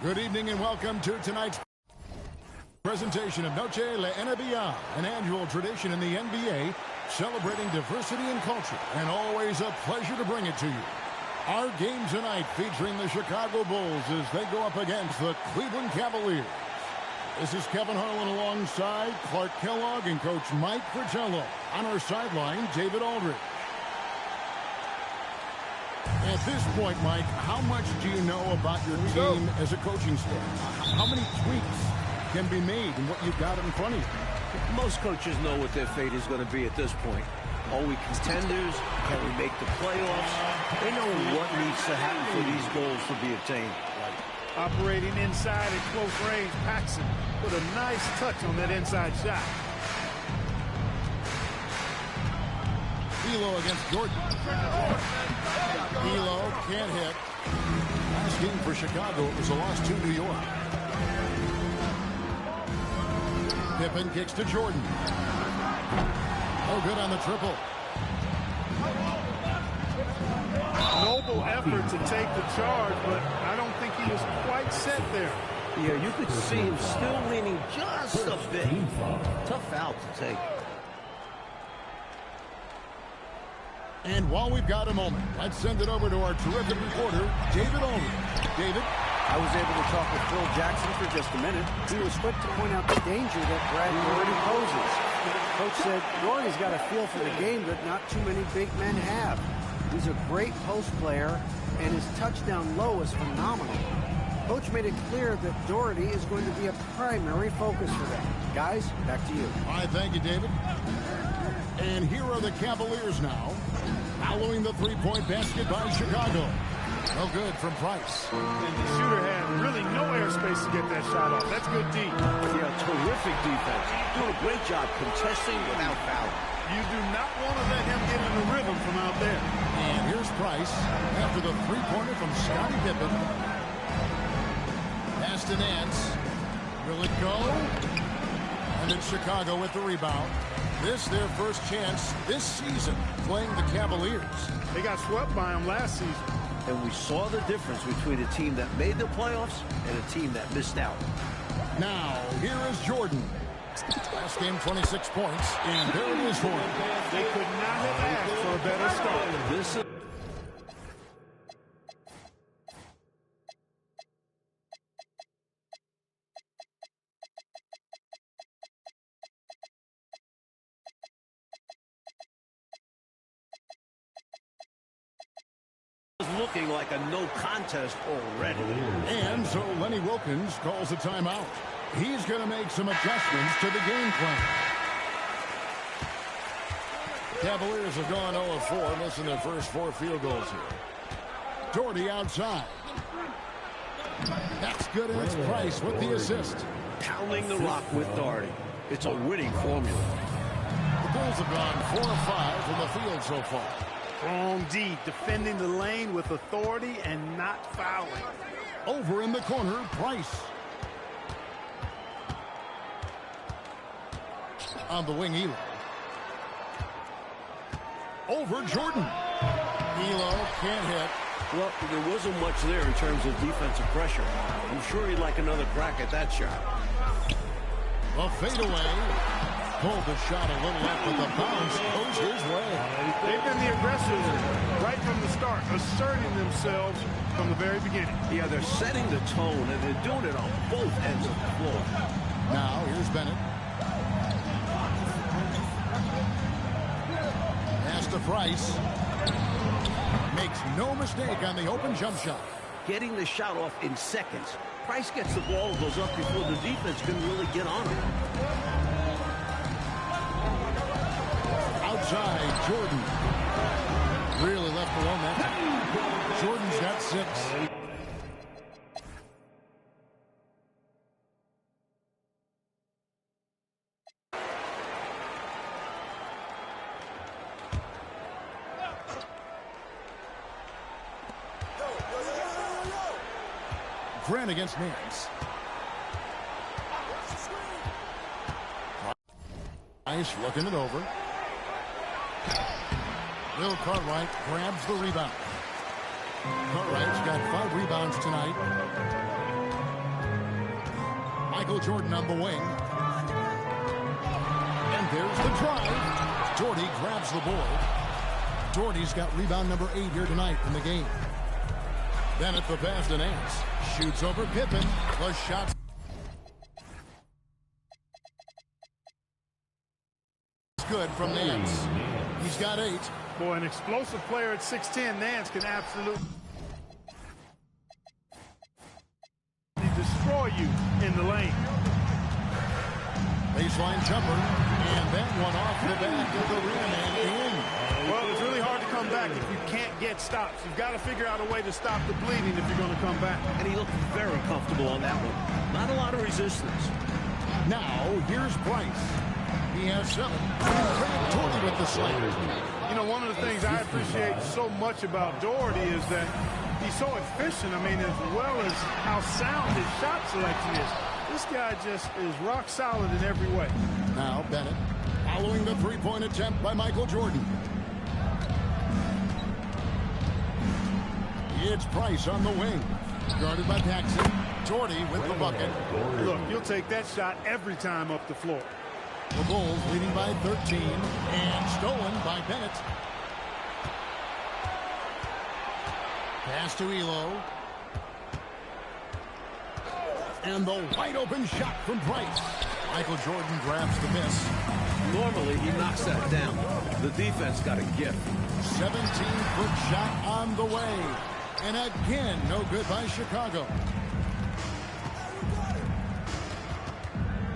Good evening and welcome to tonight's presentation of Noche La NBA, an annual tradition in the NBA celebrating diversity and culture, and always a pleasure to bring it to you. Our game tonight featuring the Chicago Bulls as they go up against the Cleveland Cavaliers. This is Kevin Harlan alongside Clark Kellogg and Coach Mike Fratello. On our sideline, David Aldridge. At this point, Mike, how much do you know about your team as a coaching staff? How many tweaks can be made in what you've got in front of you? Most coaches know what their fate is going to be at this point. Are we contenders? Can we make the playoffs? They know what needs to happen for these goals to be obtained. Operating inside at close range, Paxson put a nice touch on that inside shot. Elo against Jordan. Elo can't hit. Last game for Chicago, it was a loss to New York. Pippen kicks to Jordan. Oh, good on the triple. Noble effort to take the charge, but I don't think he was quite set there. Yeah, you could see him still leaning just a bit. Tough foul to take. And while we've got a moment, let's send it over to our terrific reporter, David Aldridge. David? I was able to talk with Phil Jackson for just a minute. He was quick to point out the danger that Brad Doherty poses. Coach said Doherty's got a feel for the game that not too many big men have. He's a great post player, and his touchdown low is phenomenal. Coach made it clear that Doherty is going to be a primary focus for them. Guys, back to you. All right, thank you, David. And here are the Cavaliers now, following the three-point basket by Chicago. No good from Price. And the shooter had really no airspace to get that shot off. That's good D. Yeah, terrific defense. Doing a great job contesting without fouling. You do not want to let him get in the rhythm from out there. And here's Price after the three-pointer from Scottie Pippen. Pass to Nance. Will it go? And it's Chicago with the rebound. This their first chance this season playing the Cavaliers. They got swept by them last season. And we saw the difference between a team that made the playoffs and a team that missed out. Now, here is Jordan. Last game, 26 points, and there it is for him. They could not have asked for a better start. This is looking like a no contest already. And so Lenny Wilkins calls a timeout. He's going to make some adjustments to the game plan. Cavaliers have gone 0-4, missing their first 4 field goals here. Doherty outside. That's good, and it's Price with the assist. Pounding the rock with Doherty. It's a winning formula. The Bulls have gone 4 of 5 from the field so far. Strong D, defending the lane with authority and not fouling. Over in the corner, Price. On the wing, Elo. Over Jordan. Elo can't hit. Well, there wasn't much there in terms of defensive pressure. I'm sure he'd like another crack at that shot. A fadeaway. Pulled the shot a little left, but the bounce goes his way. They've been the aggressors right from the start, asserting themselves from the very beginning. Yeah, they're setting the tone, and they're doing it on both ends of the floor. Now, here's Bennett. Pass to Price. Makes no mistake on the open jump shot. Getting the shot off in seconds. Price gets the ball, goes up before the defense can really get on him. Outside, Jordan. Really left alone that time. Jordan's got 6. Grant against Nance. Nice, looking it over. Will Cartwright grabs the rebound. Cartwright's got 5 rebounds tonight. Michael Jordan on the wing. And there's the drive. Doherty grabs the board. Doherty's got rebound number 8 here tonight in the game. Then at the pass to Nance. Shoots over Pippen. The shot. Good from Nance. He's got 8. Boy, an explosive player at 6'10", Nance can absolutely destroy you in the lane. Baseline jumper, and that one off the back of the rim and in. Well, it's really hard to come back if you can't get stops. You've got to figure out a way to stop the bleeding if you're going to come back. And he looked very comfortable on that one. Not a lot of resistance. Now, here's Bryce. He has 7. Doherty with the slam. You know, one of the things I appreciate so much about Doherty is that he's so efficient. I mean, as well as how sound his shot selection is. This guy just is rock solid in every way. Now, Bennett following the three-point attempt by Michael Jordan. It's Price on the wing. Guarded by Paxson. Doherty with the bucket. Look, you'll take that shot every time up the floor. The Bulls leading by 13 and stolen by Bennett. Pass to Elo. And the wide open shot from Price. Michael Jordan grabs the miss. Normally he knocks that down. The defense got a gift. 17-foot shot on the way. And again, no good by Chicago.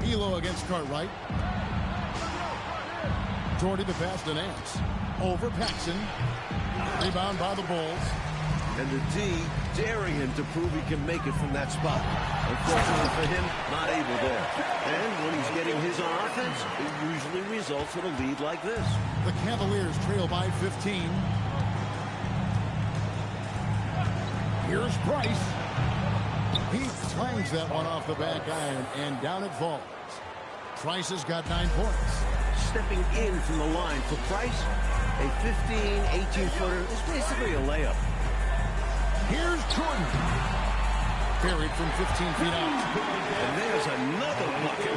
Elo against Cartwright. Doherty the pass to Nance. Over Paxson. Rebound by the Bulls. And the D daring him to prove he can make it from that spot. Unfortunately for him, not able there. And when he's getting his on offense, it usually results in a lead like this. The Cavaliers trail by 15. Here's Price. He slangs that one off the back iron, and down it falls. Price has got 9 points. Stepping in from the line for Price, a 15, 18-footer is basically a layup. Here's Jordan. Buried from 15 feet out. And there's another bucket.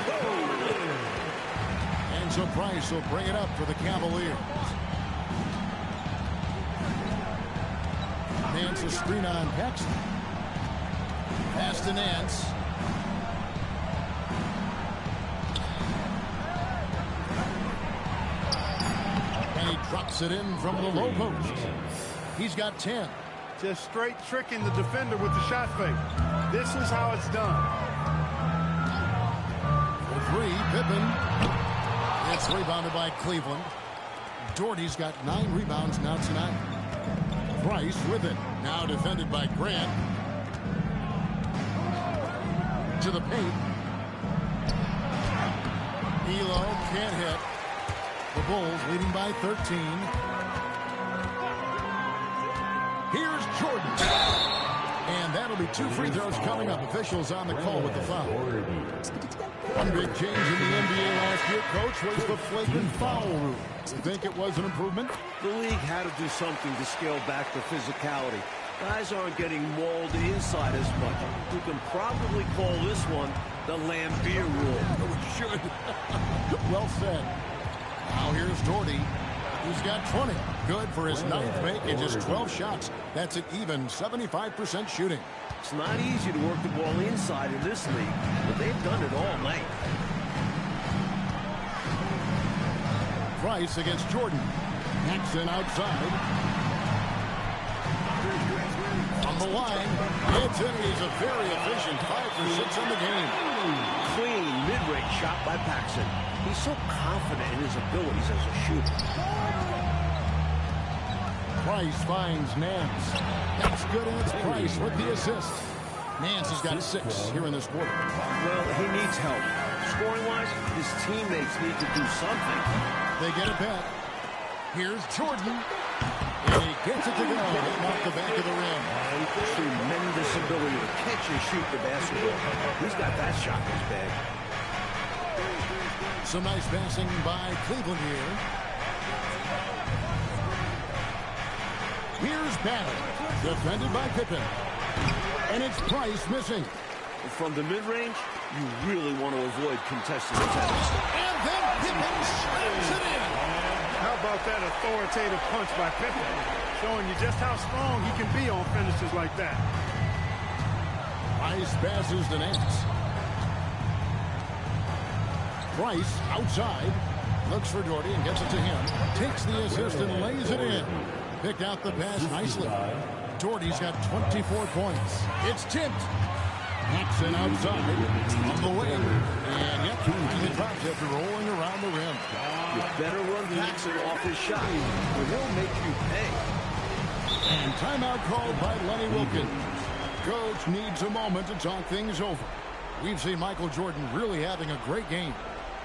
And so Price will bring it up for the Cavaliers. Nance a screen on Paxson. Pass to Nance. And he drops it in from the low post. He's got 10. Just straight tricking the defender with the shot fake. This is how it's done. For 3, Pippen. It's rebounded by Cleveland. Doherty's got 9 rebounds now tonight. Price with it. Now defended by Grant. To the paint. Elo can't hit. The Bulls leading by 13. Here's Jordan. And that'll be 2 free throws coming up. Officials on the call with the foul. One big change in the NBA last year, Coach, was the flagrant foul rule. You think it was an improvement? The league had to do something to scale back the physicality. Guys aren't getting mauled inside as much. You can probably call this one the Lambeer rule. Should. Well said. Now here's Doherty. He's got 20. Good for his 9th make in just 12 shots. That's an even 75% shooting. It's not easy to work the ball inside in this league, but they've done it all night. Price against Jordan. Paxson outside. On the line, it's in. He's a very efficient 5 for 6 in the game. Clean mid-range shot by Paxson. He's so confident in his abilities as a shooter. Price finds Nance. That's good, and it's Price with the assist. Nance has got 6 here in this quarter. Well, he needs help. Scoring-wise, his teammates need to do something. They get it back. Here's Jordan. And he gets it to go. Hitting off the back of the rim. Tremendous ability to catch and shoot the basketball. He's got that shot in his bag. Some nice passing by Cleveland here. Here's Bennett. Defended by Pippen. And it's Price missing. From the mid-range, You really want to avoid contested attacks. And then Pippen slams it in. How about that authoritative punch by Pippen? Showing you just how strong he can be on finishes like that. Price passes to Nance. Price outside. Looks for Doherty and gets it to him. Takes the assist and lays it in. Picked out the pass nicely. Doherty's got 24 points. It's tipped. Jackson outside. On the wing. And yep, he drops after rolling around the rim. You better run Paxson off his shot, or he'll make you pay. And timeout called by Lenny Wilkins. Coach needs a moment to talk things over. We've seen Michael Jordan really having a great game.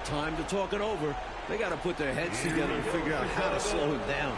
Time to talk it over. They got to put their heads together and figure out how to slow him down.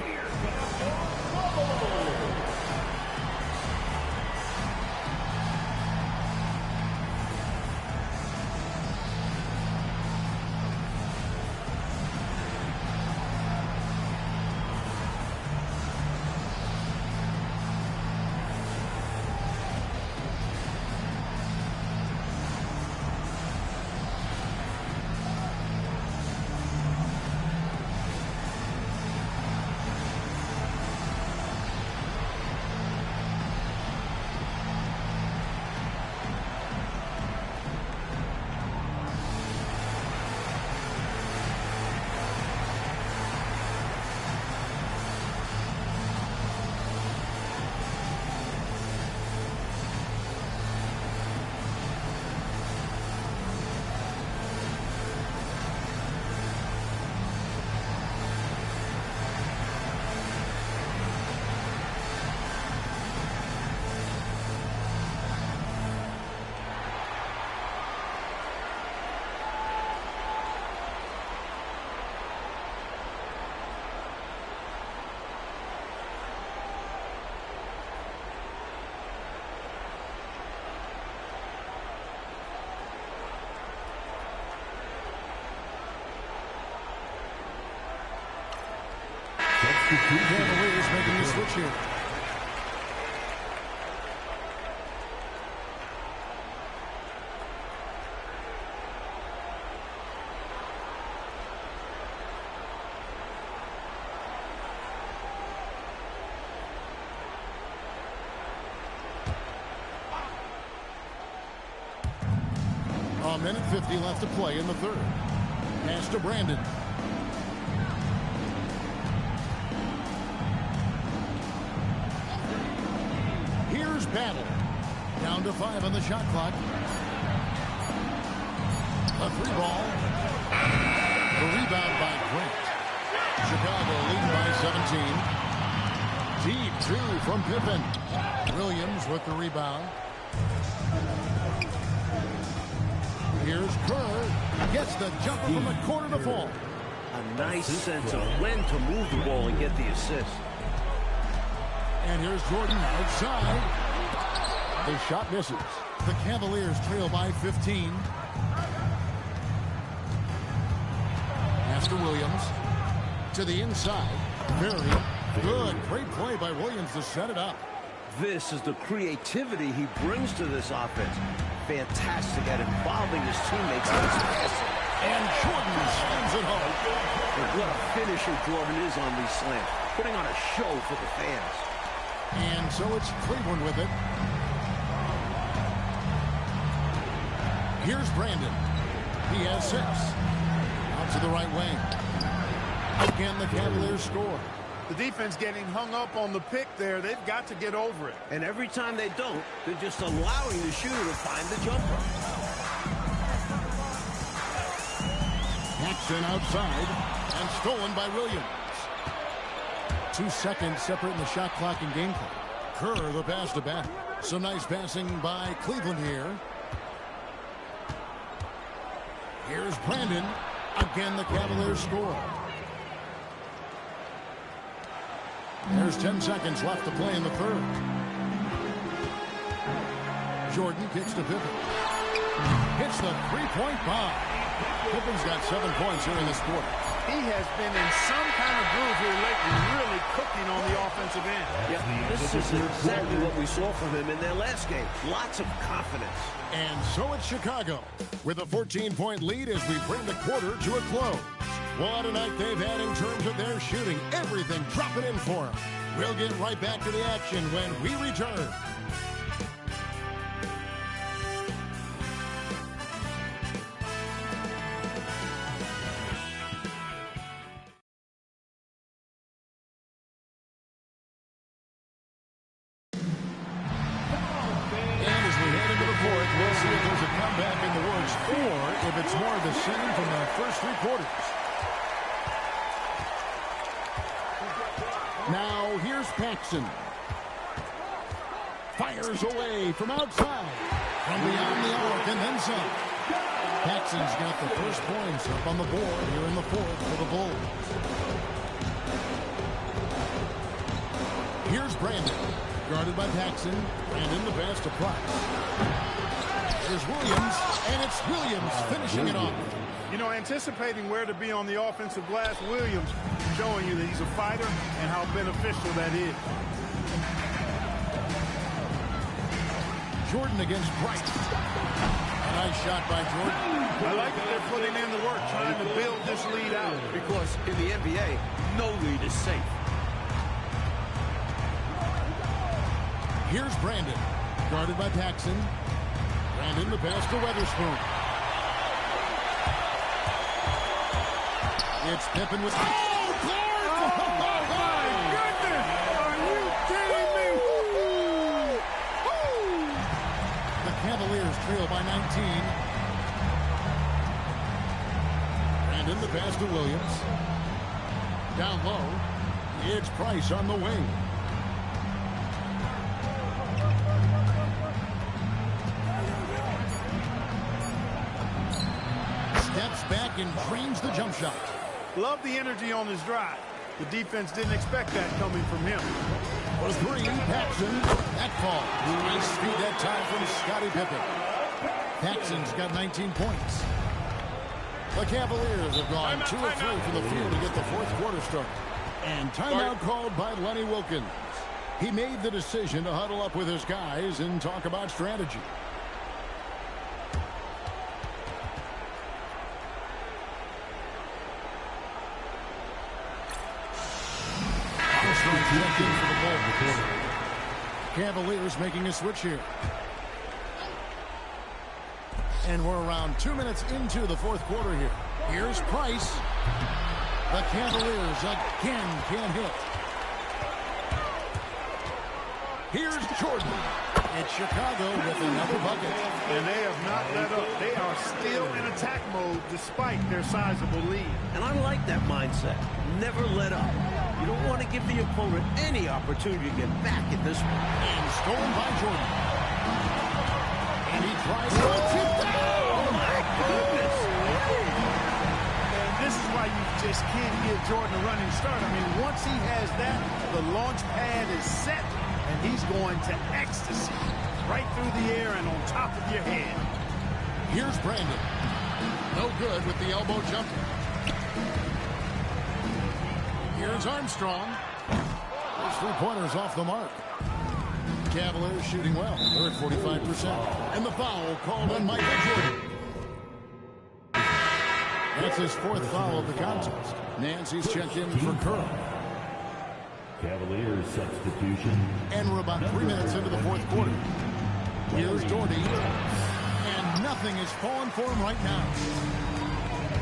The Cavaliers making the switch here. A minute 50 left to play in the third. Pass to Brandon. Battle. Down to 5 on the shot clock. A 3-ball. The rebound by Grant. Chicago leading by 17. Deep 2 from Pippen. Williams with the rebound. Here's Kerr. Gets the jumper from the corner to fall. A nice sense of when to move the ball and get the assist. And here's Jordan outside. The shot misses. The Cavaliers trail by 15. Pass to Williams. To the inside. Very good. Great play by Williams to set it up. This is the creativity he brings to this offense. Fantastic at involving his teammates in his passing. And Jordan slams it home. And what a finisher Jordan is on these slams. Putting on a show for the fans. And so it's Cleveland with it. Here's Brandon. He has 6. Out to the right wing. Again, the Cavaliers score. The defense getting hung up on the pick there. They've got to get over it. And every time they don't, they're just allowing the shooter to find the jumper. Jackson outside and stolen by Williams. 2 seconds separating the shot clock and game clock. Kerr the pass to back. Some nice passing by Cleveland here. Here's Brandon. Again, the Cavaliers score. There's 10 seconds left to play in the third. Jordan kicks to Pippen. Hits the 3-point bomb. Pippen's got 7 points here in this quarter. He has been in some kind of groove here lately, really cooking on the offensive end. Yeah, this is exactly what we saw from him in their last game. Lots of confidence. And so it's Chicago with a 14-point lead as we bring the quarter to a close. What a night they've had in terms of their shooting. Everything dropping in for them. We'll get right back to the action when we return. It's more of the same from the first 3 quarters. Now here's Paxson. Fires away from outside. From beyond the arc and then some. Paxson's got the first points up on the board here in the 4th for the Bulls. Here's Brandon. Guarded by Paxson. Brandon the pass to Price. Here's Williams, and it's Williams finishing it off. You know, anticipating where to be on the offensive glass, Williams showing you that he's a fighter and how beneficial that is. Jordan against Bright. A nice shot by Jordan. I like that they're putting in the work, trying to build this lead out. Because in the NBA, no lead is safe. Here's Brandon, guarded by Paxson. Brandon the pass to Weatherspoon. It's Pippen with... Oh, Clark! Oh, my goodness! Are you kidding me? The Cavaliers trail by 19. Brandon the pass to Williams. Down low. It's Price on the wing. Steps back and drains the jump shot. Love the energy on his drive. The defense didn't expect that coming from him. For 3, Paxson. That fall. Nice speed that time from Scottie Pippen. Paxson's got 19 points. The Cavaliers have gone 2 of 3 from the field to get the 4th quarter started. And timeout called by Lenny Wilkens. He made the decision to huddle up with his guys and talk about strategy. For the Bulls. Cavaliers making a switch here. And we're around 2 minutes into the 4th quarter here. Here's Price. The Cavaliers again can't hit. Here's Jordan. It's Chicago with another bucket. And they have not let up. They are still in attack mode despite their sizable lead. And I like that mindset. Never let up. You don't want to give the opponent any opportunity to get back in this one. And stolen by Jordan. And he tries to tip down. Oh, my goodness. And this is why you just can't give Jordan a running start. I mean, once he has that, the launch pad is set, and he's going to ecstasy right through the air and on top of your head. Here's Brandon. No good with the elbow jumper. Here's Armstrong. Those 3-pointers off the mark. Cavaliers shooting well. They're at 45%. And the foul called on Michael Jordan. That's his 4th foul of the contest. Nancy's checked in for Curl. Cavaliers substitution. And we're about 3 minutes into the 4th quarter. Here's Doherty. And nothing is falling for him right now.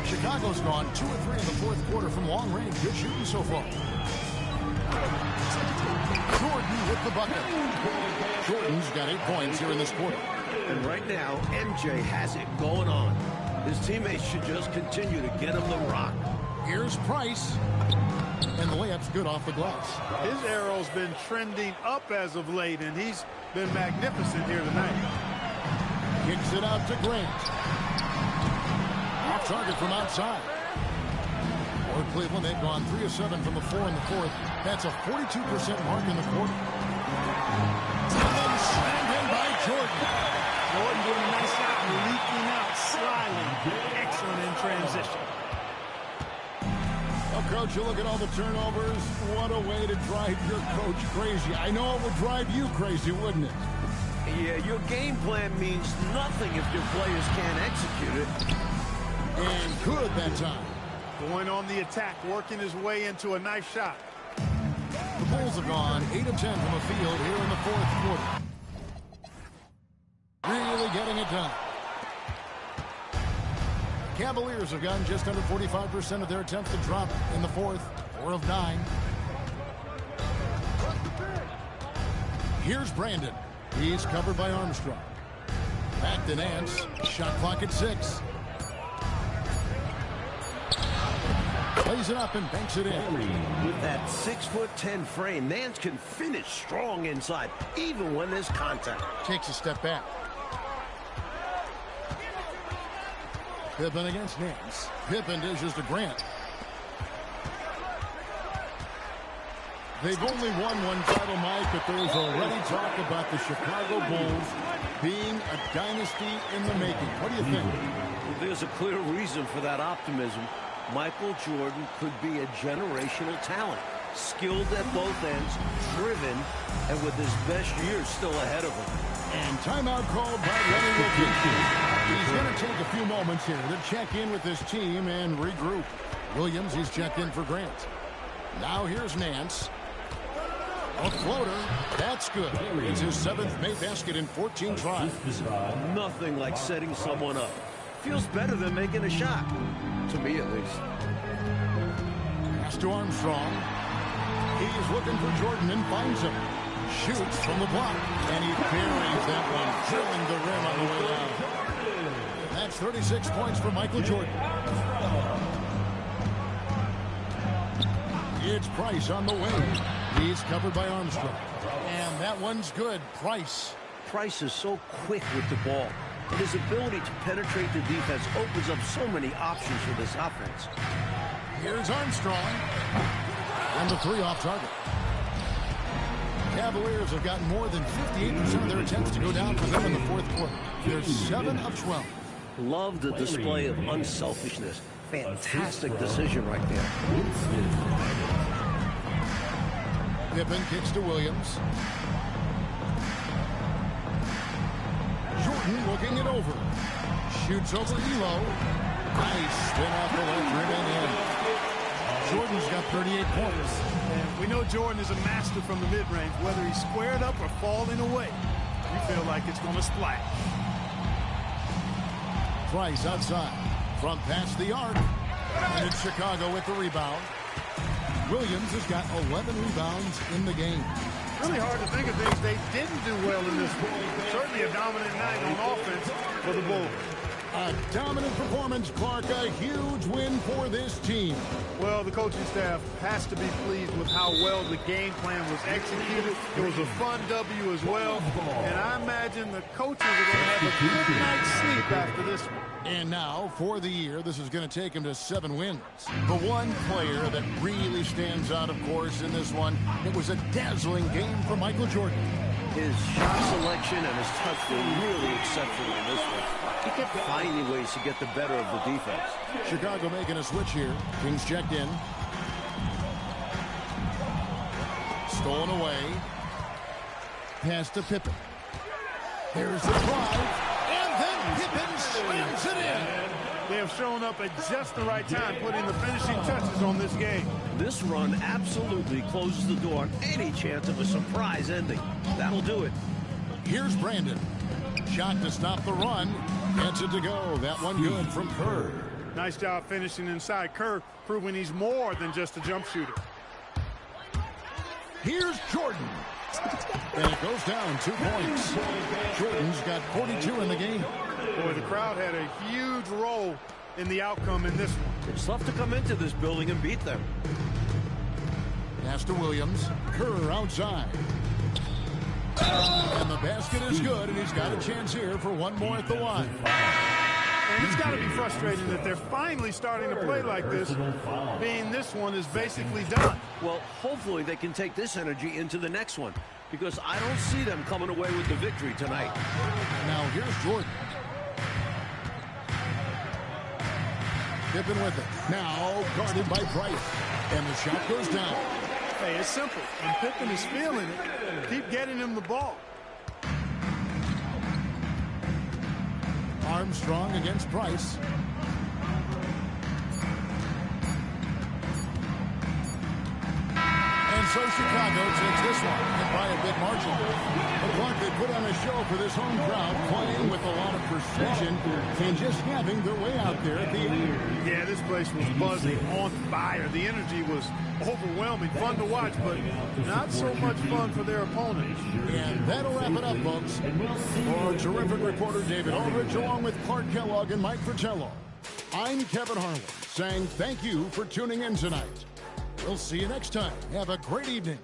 Chicago's gone 2 of 3 in the 4th quarter from long range. Good shooting so far. Jordan with the bucket. Jordan's got 8 points here in this quarter. And right now, MJ has it going on. His teammates should just continue to get him the rock. Here's Price. And the layup's good off the glass. His arrow's been trending up as of late, and he's been magnificent here tonight. Kicks it out to Grant. Off target from outside. For Cleveland, they've gone 3 of 7 from the 4 in the 4th. That's a 42% mark in the quarter. And then slammed in by Jordan. Jordan doing a nice job leaking out, sliding. Excellent excellent in transition. Well, Coach, you look at all the turnovers. What a way to drive your coach crazy. I know it would drive you crazy, wouldn't it? Yeah, your game plan means nothing if your players can't execute it. And good that time. Going on the attack, working his way into a nice shot. The Bulls have gone 8 of 10 from the field here in the fourth quarter. Really getting it done. Cavaliers have gotten just under 45% of their attempts to drop in the fourth. 4 of 9. Here's Brandon. He's covered by Armstrong. Back to Nance. Shot clock at 6. Plays it up and banks it in. With that 6'10" frame, Nance can finish strong inside, even when there's contact. Takes a step back. Pippen against Nance. Pippen dishes to Grant. They've only won one title, Mike, but there's already talk about the Chicago Bulls being a dynasty in the making. What do you think? Well, there's a clear reason for that optimism. Michael Jordan could be a generational talent, skilled at both ends, driven, and with his best years still ahead of him. And timeout called by Lenny Wilkins. He's going to take a few moments here to check in with his team and regroup. Williams, he's checked in for Grant. Now here's Nance. A floater. That's good. It's his 7th made basket in 14 tries. Nothing like setting someone up. Feels better than making a shot. To me, at least. Pass to Armstrong. He's looking for Jordan and finds him. Shoots from the block. And he buries that one, drilling the rim on the way down. That's 36 points for Michael Jordan. It's Price on the wing. He's covered by Armstrong. And that one's good. Price. Price is so quick with the ball. And his ability to penetrate the defense opens up so many options for this offense. Here's Armstrong. And the 3 off target. Cavaliers have gotten more than 58% of their attempts to go down for them in the fourth quarter. They're 7 of 12. Love the display of unselfishness. Fantastic decision right there. Pippen kicks to Williams. Jordan looking it over. Shoots over Elo. Nice spin off the left rim and in. Jordan's got 38 points. And we know Jordan is a master from the mid-range. Whether he's squared up or falling away, you feel like it's going to splash. Price outside. Front past the arc. And it's Chicago with the rebound. Williams has got 11 rebounds in the game. Really hard to think of things they didn't do well in this one. Certainly a dominant night on offense for the Bulls. A dominant performance, Clark. A huge win for this team. Well, the coaching staff has to be pleased with how well the game plan was executed. It was a fun W as well. And I imagine the coaches are going to have a good night's sleep after this one. And now, for the year, this is going to take him to 7 wins. The one player that really stands out, of course, in this one, it was a dazzling game for Michael Jordan. His shot selection and his touch were really exceptional in this one. He kept finding ways to get the better of the defense. Chicago making a switch here. Kings checked in. Stolen away. Pass to Pippen. There's the drive. And then Pippen slams it in. They have shown up at just the right time, putting the finishing touches on this game. This run absolutely closes the door on any chance of a surprise ending. That'll do it. Here's Brandon. Shot to stop the run. Gets it to go. That one good from Kerr. Nice job finishing inside. Kerr proving he's more than just a jump shooter. Here's Jordan. And it goes down 2 points. Jordan's got 42 in the game. Boy, the crowd had a huge role in the outcome in this one. It's tough to come into this building and beat them. Pass to Williams. Kerr outside. And the basket is good, and he's got a chance here for one more at the line. And it's got to be frustrating that they're finally starting to play like this, being this one is basically done. Well, hopefully they can take this energy into the next one, because I don't see them coming away with the victory tonight. Now here's Jordan. Pippen with it. Now guarded by Price. And the shot goes down. Hey, it's simple. When Pippen is feeling it, keep getting him the ball. Armstrong against Price. And so Chicago takes this one, and by a big margin. The Clark, they put on a show for this home crowd, playing with a lot of precision and just having their way out there at the end. Yeah, this place was buzzing, on fire. The energy was overwhelming, fun to watch, but not so much fun for their opponents. And that'll wrap it up, folks. For terrific reporter David Aldridge, along with Clark Kellogg and Mike Fratello, I'm Kevin Harlan, saying thank you for tuning in tonight. We'll see you next time. Have a great evening.